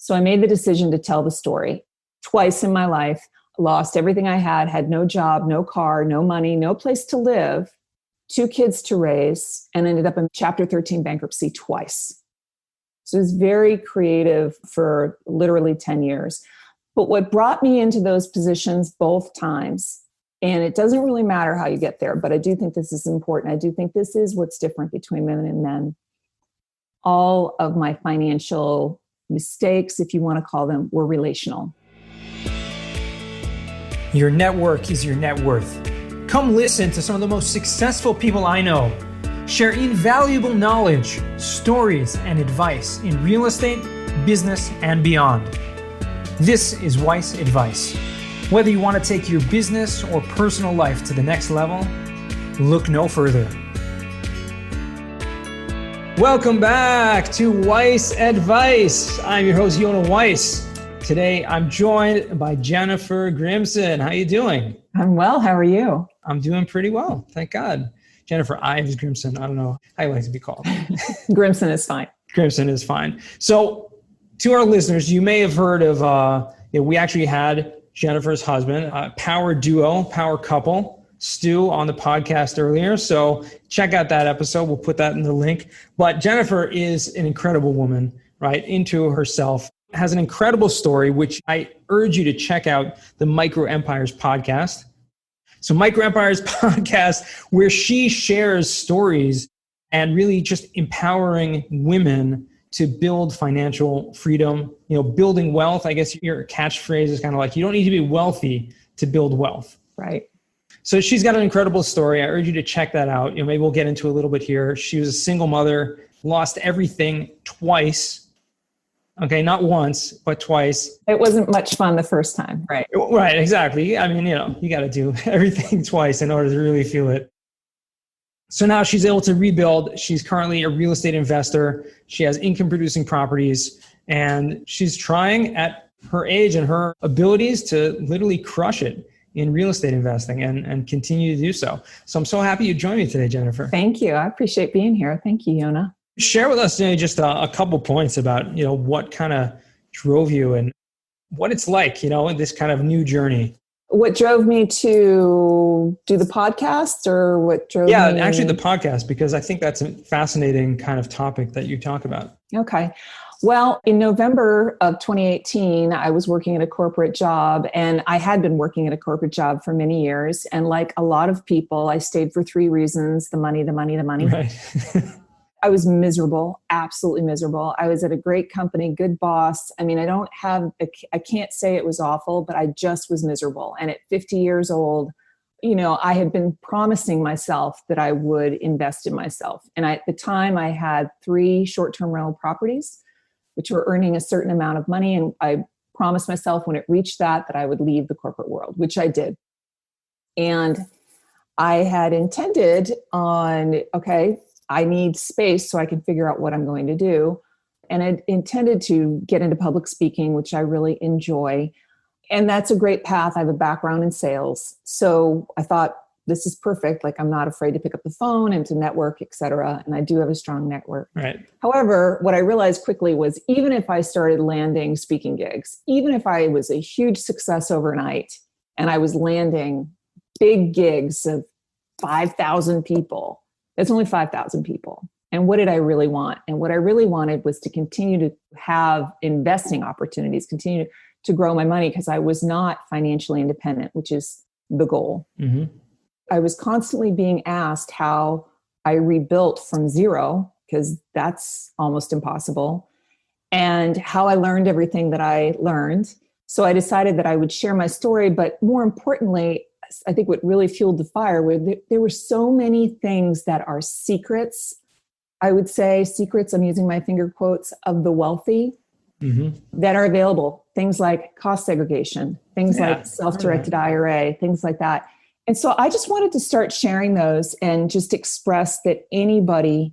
So I made the decision to tell the story. Twice in my life, lost everything I had no job, no car, no money, no place to live, 2 kids to raise, and ended up in Chapter 13 bankruptcy twice. So it was very creative for literally 10 years. But what brought me into those positions both times, and it doesn't really matter how you get there, but I do think this is important. I do think this is what's different between women and men. All of my financial mistakes, if you want to call them, were relational. Your network is your net worth. Come listen to some of the most successful people I know share invaluable knowledge, stories, and advice in real estate, business, and beyond. This is Weiss Advice. Whether you want to take your business or personal life to the next level, look no further. Welcome back to Weiss Advice. I'm your host, Yonah Weiss. Today, I'm joined by Jennifer Grimson. How are you doing? I'm well. How are you? I'm doing pretty well. Thank God. Jennifer Ives Grimson. I don't know how you like to be called. Grimson is fine. Grimson is fine. So to our listeners, you may have heard of, we actually had Jennifer's husband, power duo, power couple, Stu, on the podcast earlier. So check out that episode. We'll put that in the link. But Jennifer is an incredible woman, right? Into herself. Has an incredible story, which I urge you to check out, the Micro Empires podcast. So Micro Empires podcast, where she shares stories and really just empowering women to build financial freedom, building wealth. I guess your catchphrase is kind of like, you don't need to be wealthy to build wealth. Right. So she's got an incredible story. I urge you to check that out. Maybe we'll get into a little bit here. She was a single mother, lost everything twice. Okay, not once, but twice. It wasn't much fun the first time, right? Right, exactly. I mean, you got to do everything twice in order to really feel it. So now she's able to rebuild. She's currently a real estate investor. She has income-producing properties, and she's trying at her age and her abilities to literally crush it in real estate investing and continue to do so. So I'm so happy you joined me today, Jennifer. Thank you. I appreciate being here. Thank you, Yonah. Share with us today just a couple points about, what kind of drove you and what it's like, in this kind of new journey. What drove me to do the podcast, or what drove me? Yeah, actually the podcast, because I think that's a fascinating kind of topic that you talk about. Okay. Well, in November of 2018, I was working at a corporate job, and I had been working at a corporate job for many years. And like a lot of people, I stayed for 3 reasons: the money, the money, the money. Right. I was miserable, absolutely miserable. I was at a great company, good boss. I mean, I can't say it was awful, but I just was miserable. And at 50 years old, I had been promising myself that I would invest in myself. And at the time I had 3 short-term rental properties, which were earning a certain amount of money. And I promised myself when it reached that I would leave the corporate world, which I did. And I had intended on, I need space so I can figure out what I'm going to do. And I intended to get into public speaking, which I really enjoy. And that's a great path. I have a background in sales. So I thought, this is perfect. Like, I'm not afraid to pick up the phone and to network, et cetera. And I do have a strong network. Right. However, what I realized quickly was, even if I started landing speaking gigs, even if I was a huge success overnight and I was landing big gigs of 5,000 people, it's only 5,000 people. And what did I really want? And what I really wanted was to continue to have investing opportunities, continue to grow my money, because I was not financially independent, which is the goal. Mm-hmm. I was constantly being asked how I rebuilt from zero, because that's almost impossible, and how I learned everything that I learned. So I decided that I would share my story, but more importantly, I think what really fueled the fire were there were so many things that are secrets. I would say secrets, I'm using my finger quotes, of the wealthy, mm-hmm. that are available. Things like cost segregation, things like self-directed IRA, things like that. And so I just wanted to start sharing those and just express that anybody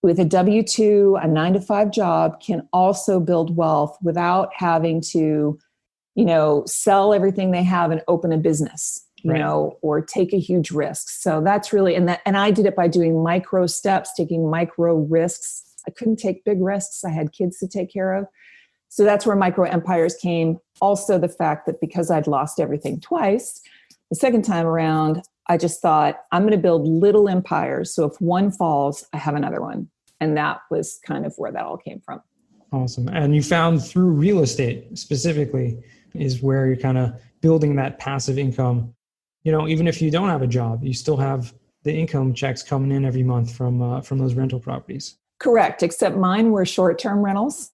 with a W-2, a 9-to-5 job can also build wealth without having to, sell everything they have and open a business. Or take a huge risk. So that's really, and I did it by doing micro steps, taking micro risks. I couldn't take big risks. I had kids to take care of. So that's where micro empires came. Also, the fact that because I'd lost everything twice, the second time around, I just thought, I'm going to build little empires. So if one falls, I have another one. And that was kind of where that all came from. Awesome. And you found through real estate specifically is where you're kind of building that passive income. Even if you don't have a job, you still have the income checks coming in every month from those rental properties. Correct. Except mine were short-term rentals.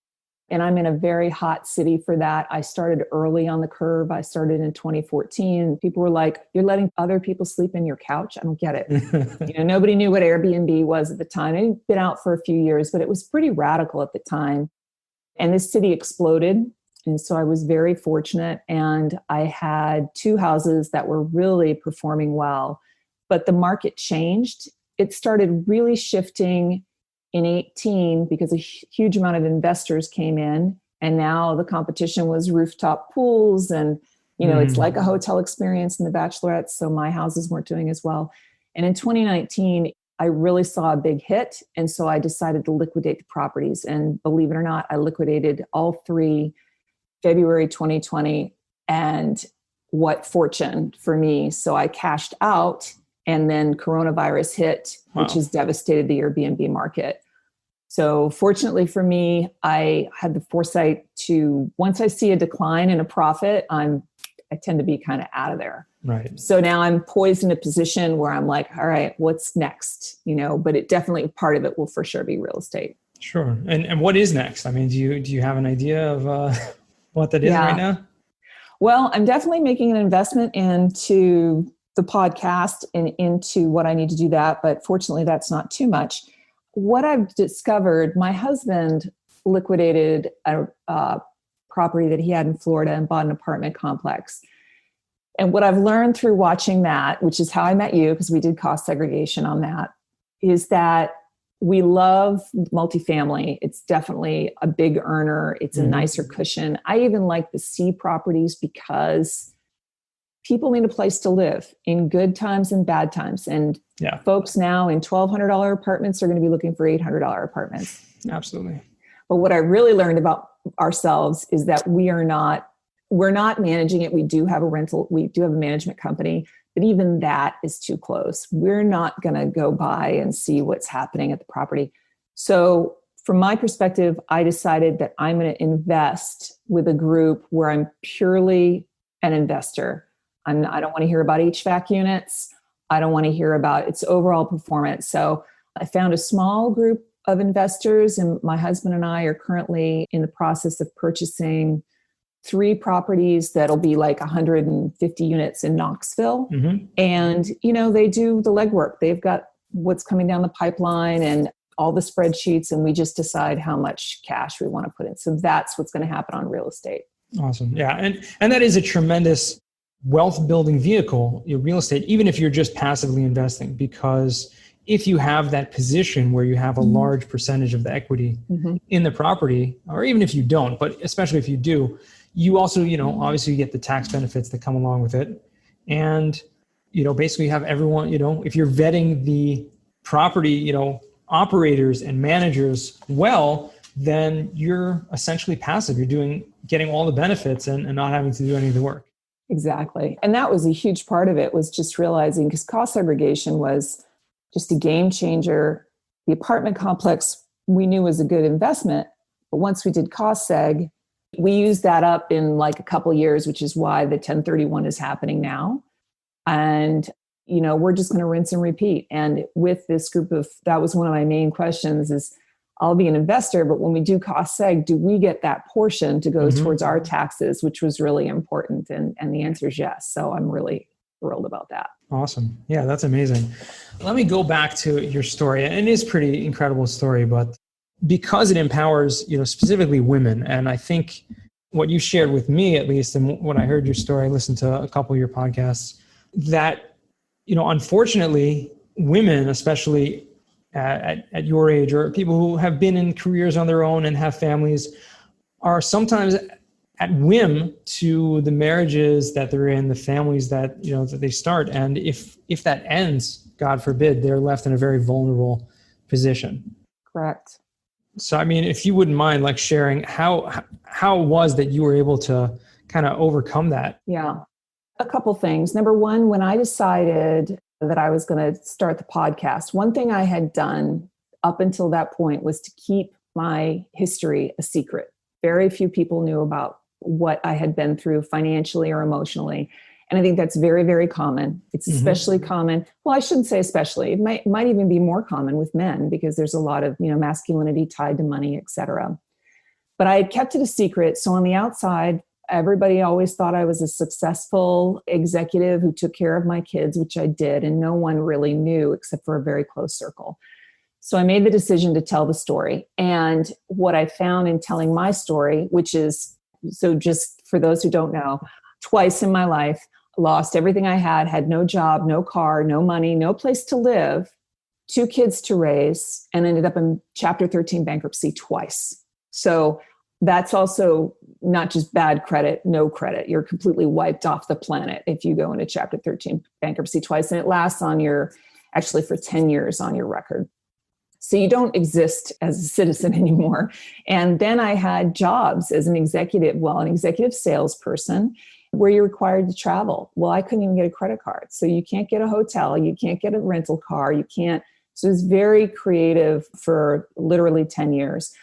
And I'm in a very hot city for that. I started early on the curve. I started in 2014. People were like, you're letting other people sleep in your couch? I don't get it. Nobody knew what Airbnb was at the time. It had been out for a few years, but it was pretty radical at the time. And this city exploded. And so I was very fortunate. And I had 2 houses that were really performing well. But the market changed. It started really shifting in 2018 because a huge amount of investors came in, and now the competition was rooftop pools, and it's like a hotel experience in the Bachelorette. So my houses weren't doing as well. And in 2019, I really saw a big hit, and so I decided to liquidate the properties. And believe it or not, I liquidated all 3 February 2020, and what fortune for me. So I cashed out. And then coronavirus hit, which has devastated the Airbnb market. So fortunately for me, I had the foresight to, once I see a decline in a profit, I tend to be kind of out of there. Right. So now I'm poised in a position where I'm like, all right, what's next? But it definitely, part of it will for sure be real estate. Sure. And what is next? I mean, do you have an idea of what that is right now? Well, I'm definitely making an investment into the podcast and into what I need to do that. But fortunately, that's not too much. What I've discovered, my husband liquidated a property that he had in Florida and bought an apartment complex. And what I've learned through watching that, which is how I met you, because we did cost segregation on that, is that we love multifamily. It's definitely a big earner. It's a nicer cushion. I even like the C properties because people need a place to live in good times and bad times. And folks now in $1,200 apartments are going to be looking for $800 apartments. Absolutely. But what I really learned about ourselves is that we're not managing it. We do have a management company, but even that is too close. We're not going to go by and see what's happening at the property. So from my perspective, I decided that I'm going to invest with a group where I'm purely an investor. I don't want to hear about HVAC units. I don't want to hear about its overall performance. So I found a small group of investors, and my husband and I are currently in the process of purchasing 3 properties that'll be like 150 units in Knoxville. And, they do the legwork. They've got what's coming down the pipeline and all the spreadsheets, and we just decide how much cash we want to put in. So that's what's going to happen on real estate. Awesome. Yeah. And that is a tremendous wealth building vehicle, real estate, even if you're just passively investing, because if you have that position where you have a large percentage of the equity in the property, or even if you don't, but especially if you do, you also, obviously you get the tax benefits that come along with it. And, basically you have everyone, if you're vetting the property, operators and managers well, then you're essentially passive. You're getting all the benefits and not having to do any of the work. Exactly. And that was a huge part of it, was just realizing, because cost segregation was just a game changer. The apartment complex we knew was a good investment, but once we did cost seg, we used that up in like a couple of years, which is why the 1031 is happening now. And, we're just going to rinse and repeat. And with this group that was one of my main questions is, I'll be an investor, but when we do cost seg, do we get that portion to go towards our taxes, which was really important? And the answer is yes. So I'm really thrilled about that. Awesome. Yeah, that's amazing. Let me go back to your story. And it is a pretty incredible story, but because it empowers, specifically women. And I think what you shared with me, at least, and when I heard your story, I listened to a couple of your podcasts, that, unfortunately, women, especially at your age, or people who have been in careers on their own and have families, are sometimes at whim to the marriages that they're in, the families that, that they start. And if that ends, God forbid, they're left in a very vulnerable position. Correct. So, I mean, if you wouldn't mind sharing how how it was that you were able to kind of overcome that. Yeah. A couple things. Number one, when I decided that I was going to start the podcast, one thing I had done up until that point was to keep my history a secret. Very few people knew about what I had been through financially or emotionally. And I think that's very, very common. It's especially common. Well, I shouldn't say especially. It might even be more common with men because there's a lot of, masculinity tied to money, et cetera. But I had kept it a secret. So on the outside, everybody always thought I was a successful executive who took care of my kids, which I did. And no one really knew except for a very close circle. So I made the decision to tell the story. And what I found in telling my story, which is, so just for those who don't know, twice in my life, lost everything I had no job, no car, no money, no place to live, 2 kids to raise, and ended up in Chapter 13 bankruptcy twice. So that's also not just bad credit, no credit. You're completely wiped off the planet if you go into Chapter 13 bankruptcy twice, and it lasts actually for 10 years on your record. So you don't exist as a citizen anymore. And then I had jobs as an executive salesperson where you're required to travel. Well, I couldn't even get a credit card. So you can't get a hotel, you can't get a rental car, you can't. So it was very creative for literally 10 years.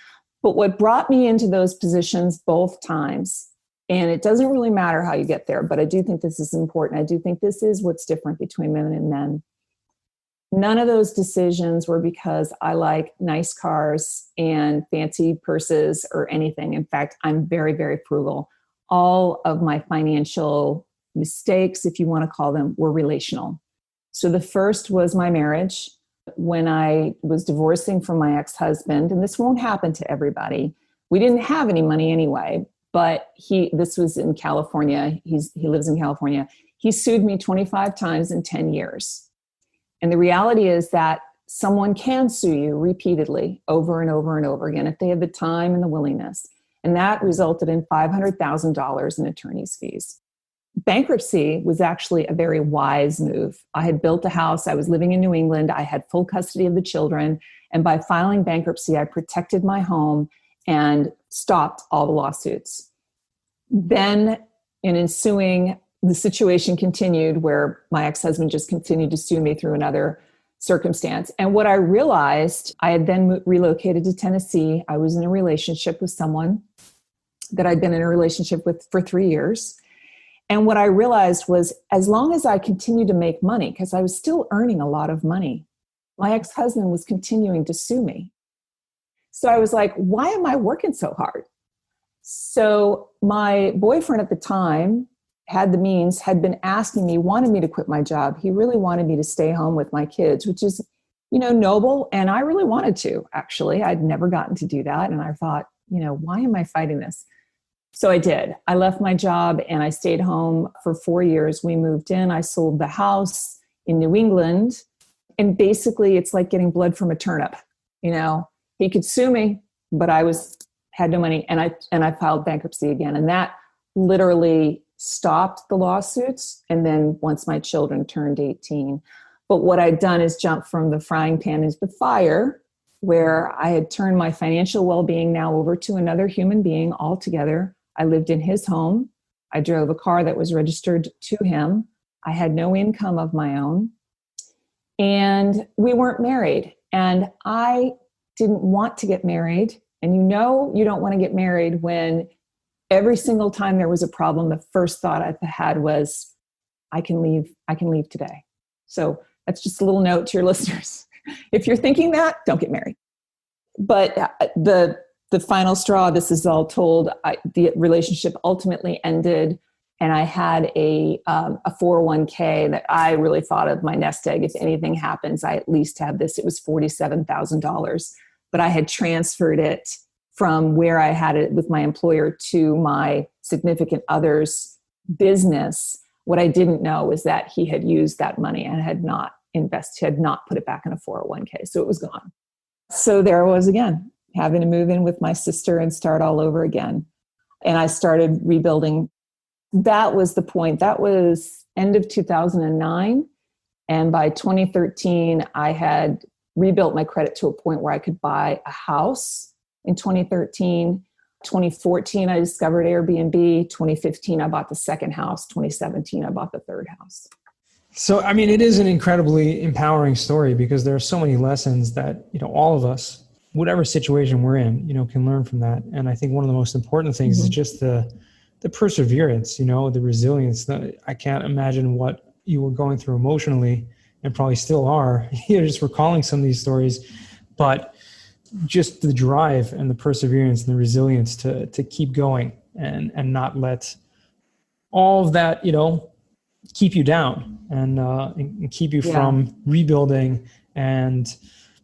But what brought me into those positions both times, and it doesn't really matter how you get there, but I do think this is important. I do think this is what's different between women and men. None of those decisions were because I like nice cars and fancy purses or anything. In fact, I'm very, very frugal. All of my financial mistakes, if you want to call them, were relational. So the first was my marriage. When I was divorcing from my ex-husband, and this won't happen to everybody, we didn't have any money anyway, but this was in California. He lives in California. He sued me 25 times in 10 years. And the reality is that someone can sue you repeatedly over and over and over again if they have the time and the willingness. And that resulted in $500,000 in attorney's fees. Bankruptcy was actually a very wise move. I had built a house. I was living in New England. I had full custody of the children. And by filing bankruptcy, I protected my home and stopped all the lawsuits. Then in ensuing, the situation continued where my ex-husband just continued to sue me through another circumstance. And what I realized, I had then relocated to Tennessee. I was in a relationship with someone that I'd been in a relationship with for 3 years. And what I realized was as long as I continued to make money, because I was still earning a lot of money, my ex-husband was continuing to sue me. So I was like, why am I working so hard? So my boyfriend at the time had the means, had been asking me, wanted me to quit my job. He really wanted me to stay home with my kids, which is, noble. And I really wanted to, actually. I'd never gotten to do that. And I thought, why am I fighting this? So I did. I left my job and I stayed home for 4 years. We moved in. I sold the house in New England. And basically, it's like getting blood from a turnip. He could sue me, but I had no money. And I filed bankruptcy again. And that literally stopped the lawsuits. And then once my children turned 18. But what I'd done is jump from the frying pan into the fire, where I had turned my financial well-being now over to another human being altogether. I lived in his home. I drove a car that was registered to him. I had no income of my own. And we weren't married. And I didn't want to get married. And you don't want to get married when every single time there was a problem, the first thought I had was, I can leave today. So that's just a little note to your listeners. If you're thinking that, don't get married. But the final straw, this is all told, the relationship ultimately ended, and I had a 401k that I really thought of my nest egg. If anything happens, I at least have this. It was $47,000, but I had transferred it from where I had it with my employer to my significant other's business. What I didn't know was that he had used that money and had not put it back in a 401k. So it was gone. So there I was again, having to move in with my sister and start all over again. And I started rebuilding. That was the point. That was end of 2009. And by 2013, I had rebuilt my credit to a point where I could buy a house in 2013. 2014, I discovered Airbnb. 2015, I bought the second house. 2017, I bought the third house. So, I mean, it is an incredibly empowering story because there are so many lessons that, all of us, whatever situation we're in, can learn from that. And I think one of the most important things is just the perseverance, the resilience. I can't imagine what you were going through emotionally and probably still are. You're just recalling some of these stories, but just the drive and the perseverance and the resilience to keep going and not let all of that, keep you down and keep you from rebuilding and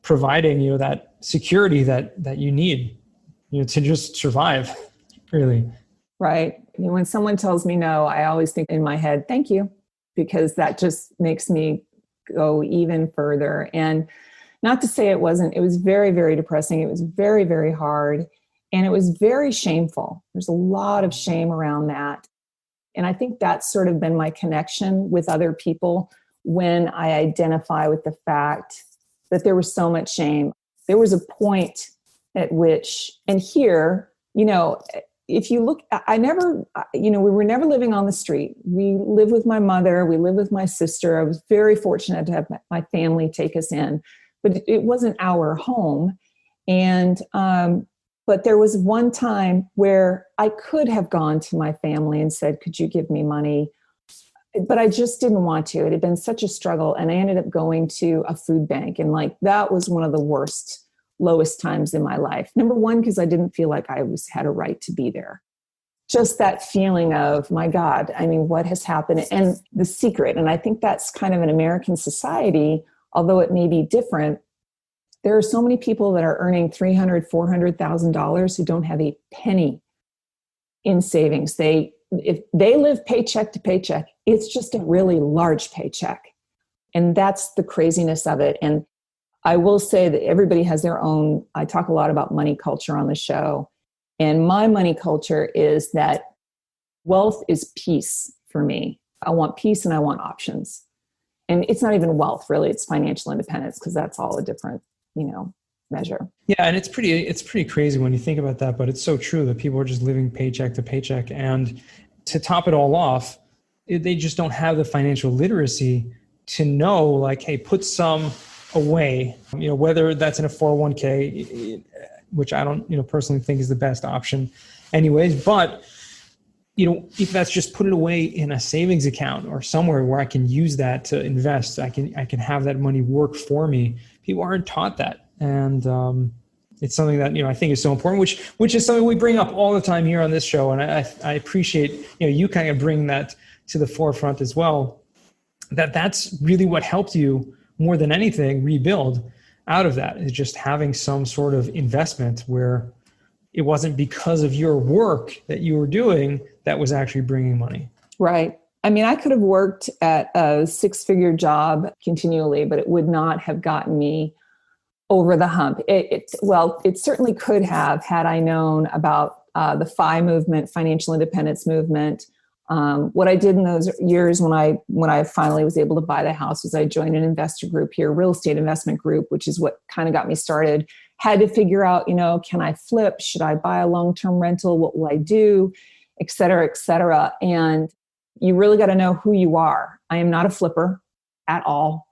providing, that security that you need, to just survive, really. Right. When someone tells me no, I always think in my head, thank you, because that just makes me go even further. And not to say it was very, very depressing. It was very, very hard. And it was very shameful. There's a lot of shame around that. And I think that's sort of been my connection with other people when I identify with the fact that there was so much shame. There was a point at which, and here, if you look, we were never living on the street. We lived with my mother. We lived with my sister. I was very fortunate to have my family take us in, but it wasn't our home. And, but there was one time where I could have gone to my family and said, could you give me money? But I just didn't want to. It had been such a struggle. And I ended up going to a food bank. And that was one of the lowest times in my life. Number one, because I didn't feel like I had a right to be there. Just that feeling of, my God, what has happened? And the secret, and I think that's kind of an American society, although it may be different. There are so many people that are earning $300,000, $400,000 who don't have a penny in savings. If they live paycheck to paycheck, it's just a really large paycheck. And that's the craziness of it. And I will say that everybody has their own, I talk a lot about money culture on the show. And my money culture is that wealth is peace for me. I want peace and I want options. And it's not even wealth, really. It's financial independence, because that's all a different measure. Yeah. And it's pretty crazy when you think about that, but it's so true that people are just living paycheck to paycheck. And to top it all off, they just don't have the financial literacy to know, hey, put some away, whether that's in a 401k, which I don't, personally think is the best option anyways, but if that's just put it away in a savings account or somewhere where I can use that to invest, I can have that money work for me. People aren't taught that. And it's something that, I think is so important, which is something we bring up all the time here on this show. And I appreciate, you kind of bring that to the forefront as well, that's really what helped you more than anything rebuild out of that, is just having some sort of investment where it wasn't because of your work that you were doing that was actually bringing money. Right. I could have worked at a 6-figure job continually, but it would not have gotten me over the hump. It certainly could have, had I known about the FI movement, financial independence movement. What I did in those years when I finally was able to buy the house was I joined an investor group here, real estate investment group, which is what kind of got me started. Had to figure out, can I flip? Should I buy a long-term rental? What will I do? Et cetera, et cetera. And you really got to know who you are. I am not a flipper at all.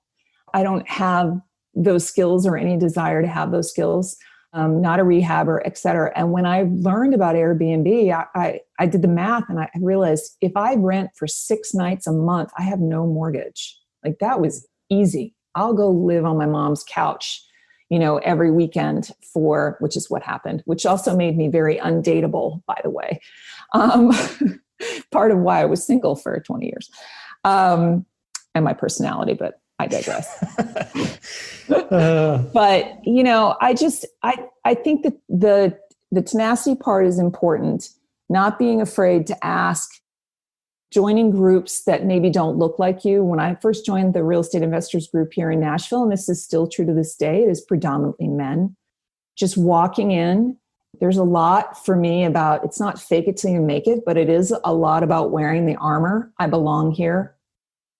I don't have those skills or any desire to have those skills. Not a rehabber, et cetera. And when I learned about Airbnb, I did the math and I realized if I rent for 6 nights a month, I have no mortgage. That was easy. I'll go live on my mom's couch, every weekend which is what happened, which also made me very undateable, by the way. Part of why I was single for 20 years. And my personality, but I digress. But, I think that the tenacity part is important, not being afraid to ask, joining groups that maybe don't look like you. When I first joined the real estate investors group here in Nashville, and this is still true to this day, it is predominantly men. Just walking in, there's a lot for me about, it's not fake it till you make it, but it is a lot about wearing the armor. I belong here.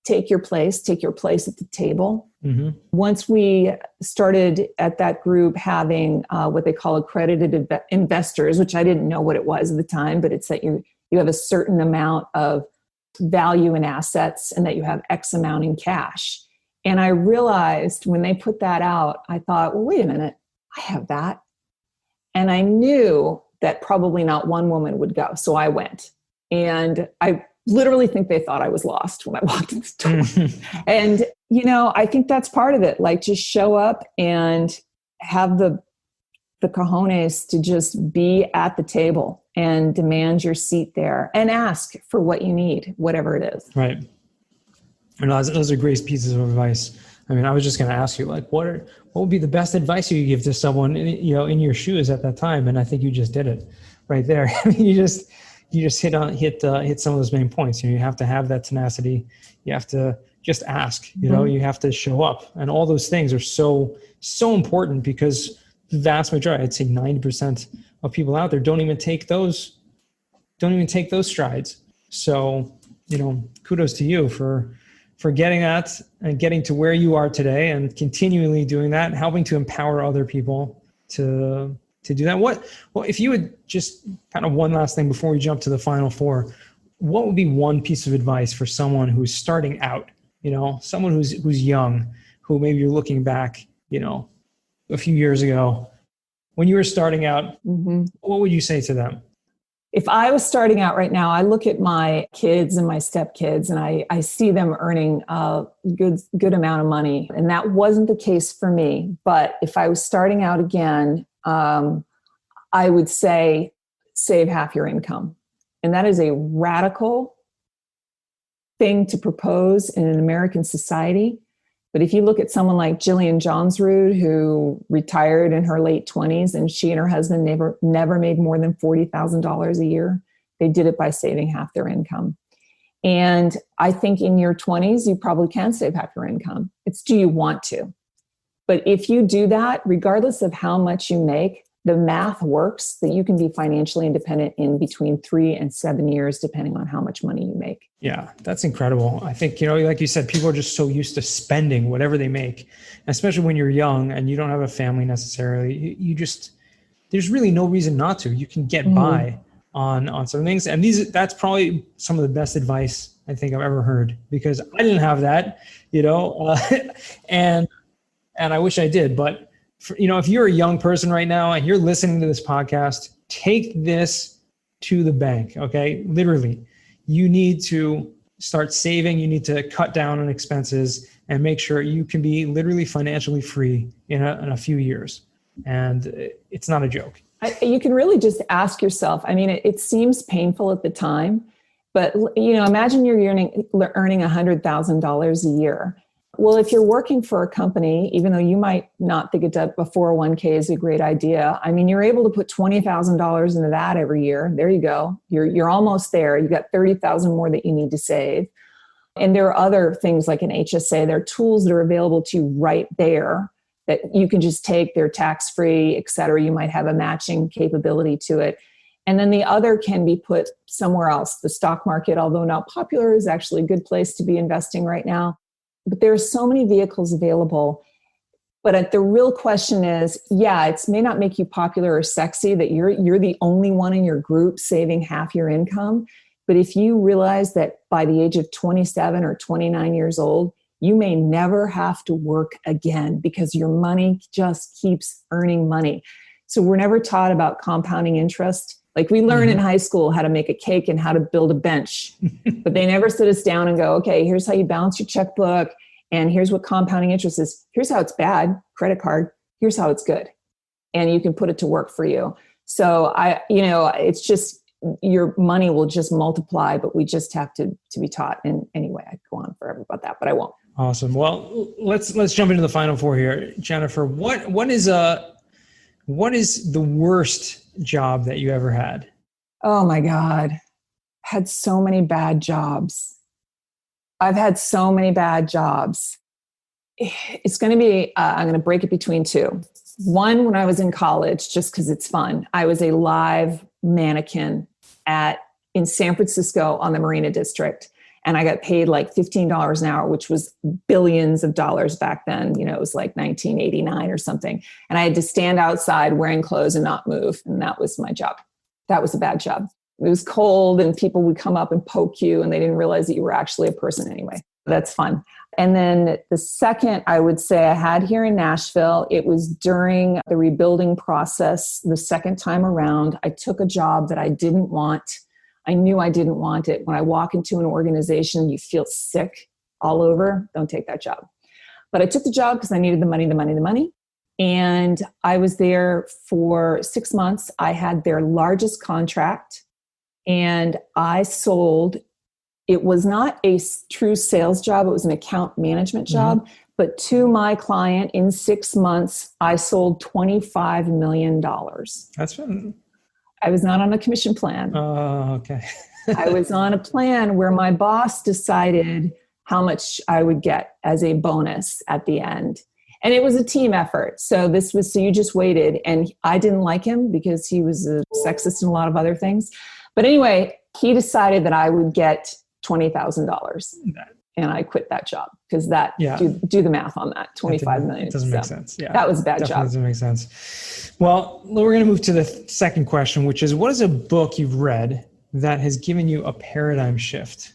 take your place at the table. Mm-hmm. Once we started at that group having what they call accredited investors, which I didn't know what it was at the time, but it's that you have a certain amount of value in assets and that you have X amount in cash. And I realized when they put that out, I thought, well, wait a minute, I have that. And I knew that probably not one woman would go. So I went. And I literally think they thought I was lost when I walked in the store. And, I think that's part of it. Like, just show up and have the cojones to just be at the table and demand your seat there and ask for what you need, whatever it is. Right. And those are great pieces of advice. I mean, I was just going to ask you, like, what would be the best advice you give to someone, in your shoes at that time? And I think you just did it right there. I mean, you just hit some of those main points. You have to have that tenacity. You have to just ask. You have to show up, and all those things are so important, because the vast majority, I'd say 90% of people out there don't even take those strides. So, kudos to you for getting that and getting to where you are today, and continually doing that, and helping to empower other people to do that. Well, if you would just kind of one last thing before we jump to the final four, what would be one piece of advice for someone who's starting out, someone who's young, who maybe you're looking back, a few years ago when you were starting out, mm-hmm. What would you say to them? If I was starting out right now, I look at my kids and my stepkids, and I see them earning a good amount of money. And that wasn't the case for me. But if I was starting out again, I would say save half your income. And that is a radical thing to propose in an American society. But if you look at someone like Jillian Johnsrud, who retired in her late 20s, and she and her husband never made more than $40,000 a year, they did it by saving half their income. And I think in your 20s, you probably can save half your income. It's, do you want to? But if you do that, regardless of how much you make, the math works that you can be financially independent in between 3 and 7 years, depending on how much money you make. Yeah, that's incredible. I think, like you said, people are just so used to spending whatever they make, especially when you're young and you don't have a family necessarily. There's really no reason not to. You can get by on some things. And that's probably some of the best advice I think I've ever heard, because I didn't have that, and I wish I did. But if you're a young person right now and you're listening to this podcast, take this to the bank. Okay. Literally, you need to start saving. You need to cut down on expenses and make sure you can be literally financially free in a few years. And it's not a joke. You can really just ask yourself. I mean, it seems painful at the time, but imagine you're earning $100,000 a year. Well, if you're working for a company, even though you might not think a 401k is a great idea, I mean, you're able to put $20,000 into that every year. There you go. You're almost there. You got $30,000 more that you need to save. And there are other things like an HSA. There are tools that are available to you right there that you can just take. They're tax-free, et cetera. You might have a matching capability to it. And then the other can be put somewhere else. The stock market, although not popular, is actually a good place to be investing right now. But there are so many vehicles available. But the real question is, it may not make you popular or sexy that you're the only one in your group saving half your income. But if you realize that by the age of 27 or 29 years old, you may never have to work again because your money just keeps earning money. So we're never taught about compounding interest. Like we learn in high school how to make a cake and how to build a bench, but they never sit us down and go, okay, here's how you balance your checkbook. And here's what compounding interest is. Here's how it's bad, credit card. Here's how it's good. And you can put it to work for you. So it's just, your money will just multiply, but we just have to be taught. And anyway, I could go on forever about that, but I won't. Awesome. Well, let's jump into the final four here. Jennifer, what is the worst job that you ever had? Oh my God. Had so many bad jobs. I've had so many bad jobs. It's going to be, I'm going to break it between two. One, when I was in college, just because it's fun, I was a live mannequin in San Francisco on the Marina District. And I got paid like $15 an hour, which was billions of dollars back then. You know, it was like 1989 or something. And I had to stand outside wearing clothes and not move. And that was my job. That was a bad job. It was cold and people would come up and poke you and they didn't realize that you were actually a person anyway. That's fun. And then the second I would say I had here in Nashville, it was during the rebuilding process. The second time around, I took a job that I didn't want. I knew I didn't want it. When I walk into an organization, you feel sick all over. Don't take that job. But I took the job because I needed the money. And I was there for 6 months. I had their largest contract and I sold. It was not a true sales job. It was an account management job. Mm-hmm. But to my client in 6 months, I sold $25 million. That's fun. I was not on a commission plan. Oh, okay. I was on a plan where my boss decided how much I would get as a bonus at the end. And it was a team effort. So you just waited. And I didn't like him because he was a sexist and a lot of other things. But anyway, he decided that I would get $20,000. And I quit that job because do the math on that, 25 million. It doesn't make sense. Yeah, that was a bad job. Doesn't make sense. Well, we're going to move to the second question, which is, what is a book you've read that has given you a paradigm shift?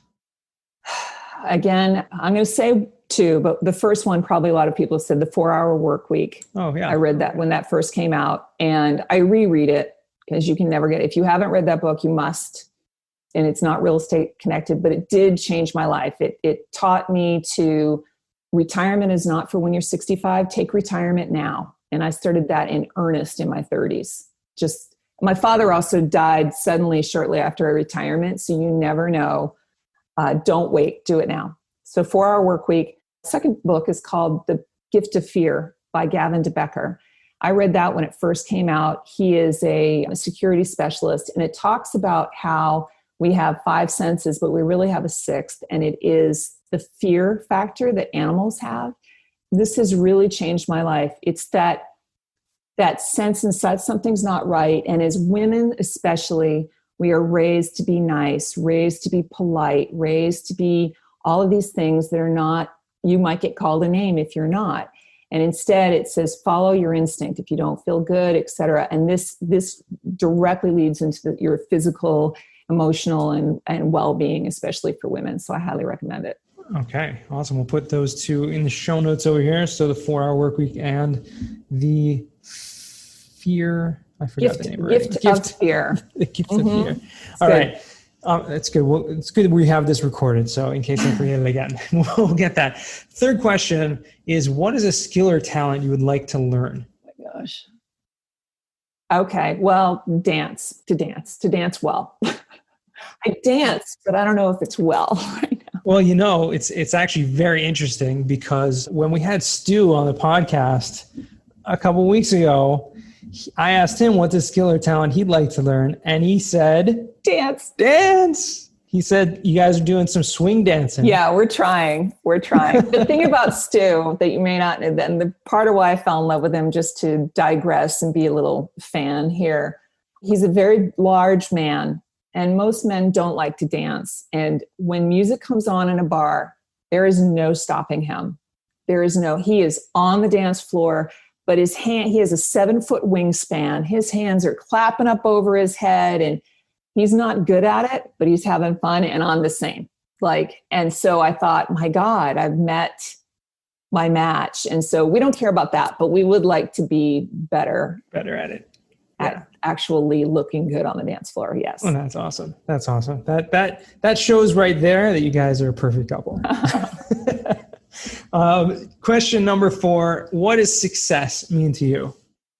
Again, I'm going to say two, but the first one, probably a lot of people said The 4-Hour Work Week. Oh yeah. I read that when that first came out and I reread it because you can never get it. If you haven't read that book, you must. And it's not real estate connected, but it did change my life. It taught me to retirement is not for when you're 65, take retirement now. And I started that in earnest in my 30s. My father also died suddenly shortly after a retirement. So you never know. Don't wait, do it now. So 4-Hour Work Week. Second book is called The Gift of Fear by Gavin DeBecker. I read that when it first came out. He is a security specialist and it talks about how we have 5 senses, but we really have a 6th, and it is the fear factor that animals have. This has really changed my life. It's that sense inside something's not right. And as women especially, we are raised to be nice, raised to be polite, raised to be all of these things that are not, you might get called a name if you're not. And instead it says, follow your instinct if you don't feel good, etc. And this directly leads into your physical, emotional, and well-being, especially for women. So I highly recommend it. Okay, awesome. We'll put those two in the show notes over here. So the 4-Hour Work Week and the fear. I forgot the name. Gift of Fear. The Gift of Fear. All right. That's good. Well, it's good that we have this recorded. So in case I forget it again, we'll get that. Third question is, what is a skill or talent you would like to learn? Oh my gosh. Okay. Well, to dance well. I dance, but I don't know if it's well right now. Well, it's actually very interesting because when we had Stu on the podcast a couple of weeks ago, I asked him what's a skill or talent he'd like to learn. And he said, dance. He said, you guys are doing some swing dancing. Yeah, we're trying. The thing about Stu that you may not know, and the part of why I fell in love with him, just to digress and be a little fan here, he's a very large man and most men don't like to dance. And when music comes on in a bar, there is no stopping him. He is on the dance floor, but he has a 7-foot wingspan. His hands are clapping up over his head and he's not good at it, but he's having fun and I'm the same. And so I thought, my God, I've met my match. And so we don't care about that, but we would like to be better at it. At actually looking good on the dance floor. Yes. Well, that's awesome. That shows right there that you guys are a perfect couple. Question number 4, what does success mean to you?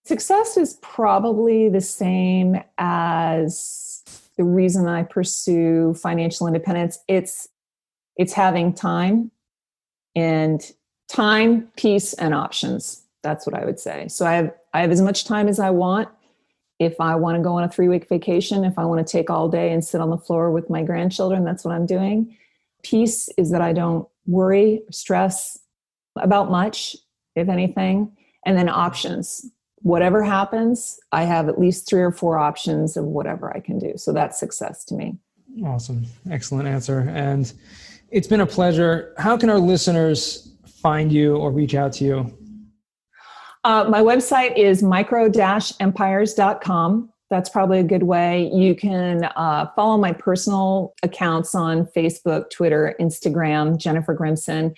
Success is probably the same as the reason I pursue financial independence. It's having time, peace, and options. That's what I would say. So I have as much time as I want. If I want to go on a 3-week vacation, if I want to take all day and sit on the floor with my grandchildren, that's what I'm doing. Peace is that I don't worry, stress about much, if anything. And then options. Whatever happens, I have at least 3 or 4 options of whatever I can do. So that's success to me. Awesome. Excellent answer. And It's been a pleasure. How can our listeners find you or reach out to you? My website is micro-empires.com. That's probably a good way. You can follow my personal accounts on Facebook, Twitter, Instagram, Jennifer Grimson.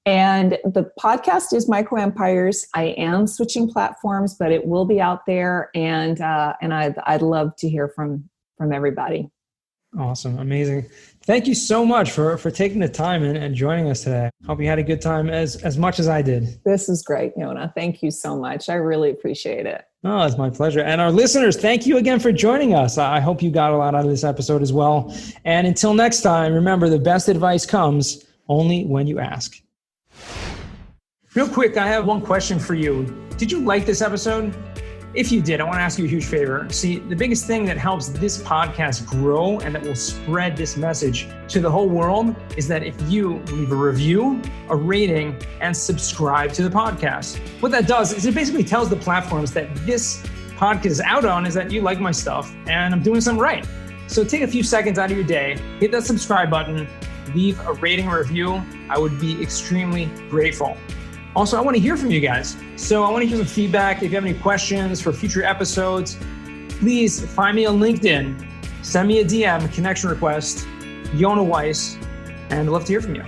And the podcast is Micro Empires. I am switching platforms, but it will be out there. And I'd love to hear from everybody. Awesome. Amazing. Thank you so much for taking the time and joining us today. Hope you had a good time as much as I did. This is great, Yona. Thank you so much. I really appreciate it. Oh, it's my pleasure. And our listeners, thank you again for joining us. I hope you got a lot out of this episode as well. And until next time, remember, the best advice comes only when you ask. Real quick, I have one question for you. Did you like this episode? If you did, I want to ask you a huge favor. See, the biggest thing that helps this podcast grow and that will spread this message to the whole world is that if you leave a review, a rating, and subscribe to the podcast. What that does is it basically tells the platforms that this podcast is out on is that you like my stuff and I'm doing something right. So take a few seconds out of your day, hit that subscribe button, leave a rating or review. I would be extremely grateful. Also, I want to hear from you guys. So I want to hear some feedback. If you have any questions for future episodes, please find me on LinkedIn. Send me a DM, a connection request, Yona Weiss, and I'd love to hear from you.